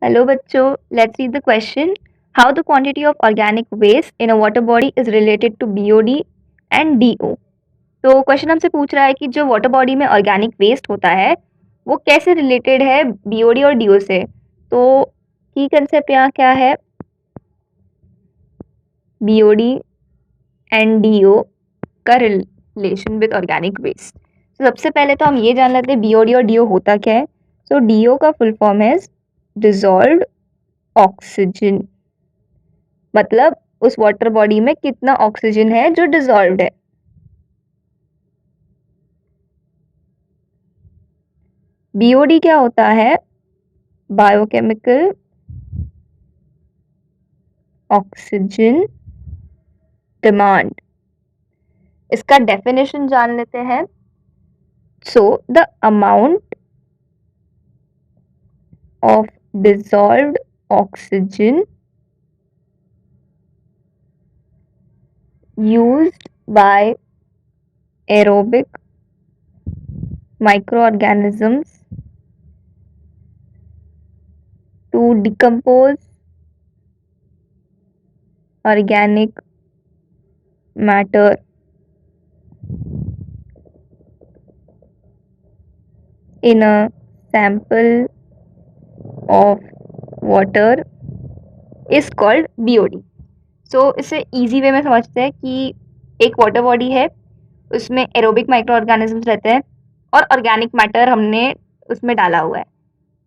Hello बच्चों, let's read the question. How the quantity of organic waste in a water body is related to BOD and DO. तो question हमसे पूछ रहा है कि जो वाटर बॉडी में ऑर्गेनिक वेस्ट होता है वो कैसे रिलेटेड है बीओडी और डीओ से। तो की कंसेप्ट यहाँ क्या है, बीओडी एंड डीओ का रिलेशन विद ऑर्गेनिक वेस्ट। तो सबसे पहले तो हम ये जान लेते हैं बीओडी और डीओ होता क्या है। सो डीओ का फुल फॉर्म है डिसॉल्व्ड ऑक्सीजन, मतलब उस वाटर बॉडी में कितना ऑक्सीजन है जो डिसॉल्व्ड है। बीओडी क्या होता है, बायोकेमिकल ऑक्सीजन डिमांड। इसका डेफिनेशन जान लेते हैं। So the amount of dissolved oxygen used by aerobic microorganisms to decompose organic matter in a sample of water is called BOD. सो इसे इजी वे में समझते हैं कि एक वाटर बॉडी है, उसमें एरोबिक माइक्रो ऑर्गेनिजम्स रहते हैं और ऑर्गेनिक मैटर हमने उसमें डाला हुआ है।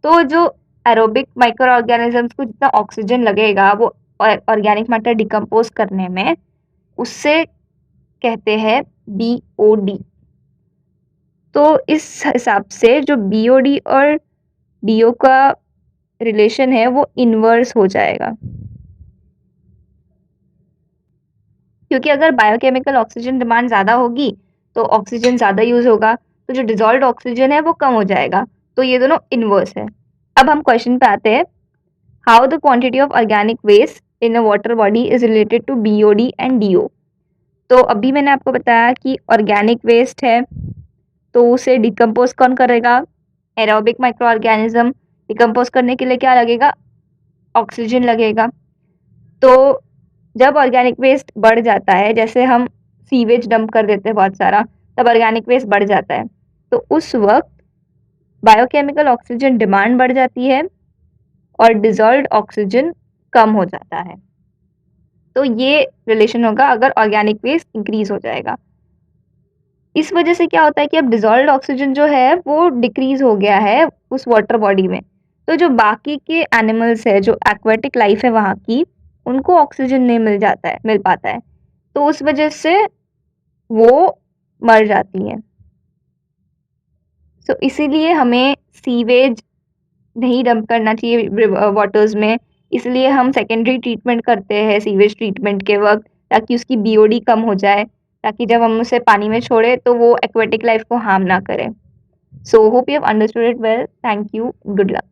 तो जो एरोबिक माइक्रो ऑर्गेनिजम्स को जितना ऑक्सीजन लगेगा वो ऑर्गेनिक मैटर डिकम्पोज करने में, उससे कहते हैं बीओडी। तो इस हिसाब से जो बीओडी और डीओ का रिलेशन है वो इनवर्स हो जाएगा, क्योंकि अगर बायोकेमिकल ऑक्सीजन डिमांड ज़्यादा होगी तो ऑक्सीजन ज़्यादा यूज़ होगा, तो जो डिजॉल्व्ड ऑक्सीजन है वो कम हो जाएगा। तो ये दोनों इनवर्स है। अब हम क्वेश्चन पे आते हैं, how the quantity of organic waste in a water body is related to BOD and DO. तो अभी मैंने आपको बताया कि ऑर्गेनिक वेस्ट है तो उसे डिकम्पोज कौन करेगा, एरोबिक माइक्रो ऑर्गेनिज्म। डिकम्पोज करने के लिए क्या लगेगा, ऑक्सीजन लगेगा। तो जब ऑर्गेनिक वेस्ट बढ़ जाता है, जैसे हम सीवेज डंप कर देते हैं बहुत सारा, तब ऑर्गेनिक वेस्ट बढ़ जाता है। तो उस वक्त बायोकेमिकल ऑक्सीजन डिमांड बढ़ जाती है और डिसॉल्व्ड ऑक्सीजन कम हो जाता है। तो ये रिलेशन होगा अगर ऑर्गेनिक वेस्ट इंक्रीज हो जाएगा। इस वजह से क्या होता है कि अब डिसॉल्व्ड ऑक्सीजन जो है वो डिक्रीज हो गया है उस वाटर बॉडी में। तो जो बाकी के एनिमल्स है, जो एक्वेटिक लाइफ है वहाँ की, उनको ऑक्सीजन नहीं मिल पाता है, तो उस वजह से वो मर जाती हैं। तो इसीलिए हमें सीवेज नहीं डंप करना चाहिए वाटर्स में। इसलिए हम सेकेंडरी ट्रीटमेंट करते हैं सीवेज ट्रीटमेंट के वक्त, ताकि उसकी बीओडी कम हो जाए, ताकि जब हम उसे पानी में छोड़े तो वो एक्वेटिक लाइफ को हार्म ना करे। So hope you have understood it well. Thank you, good luck.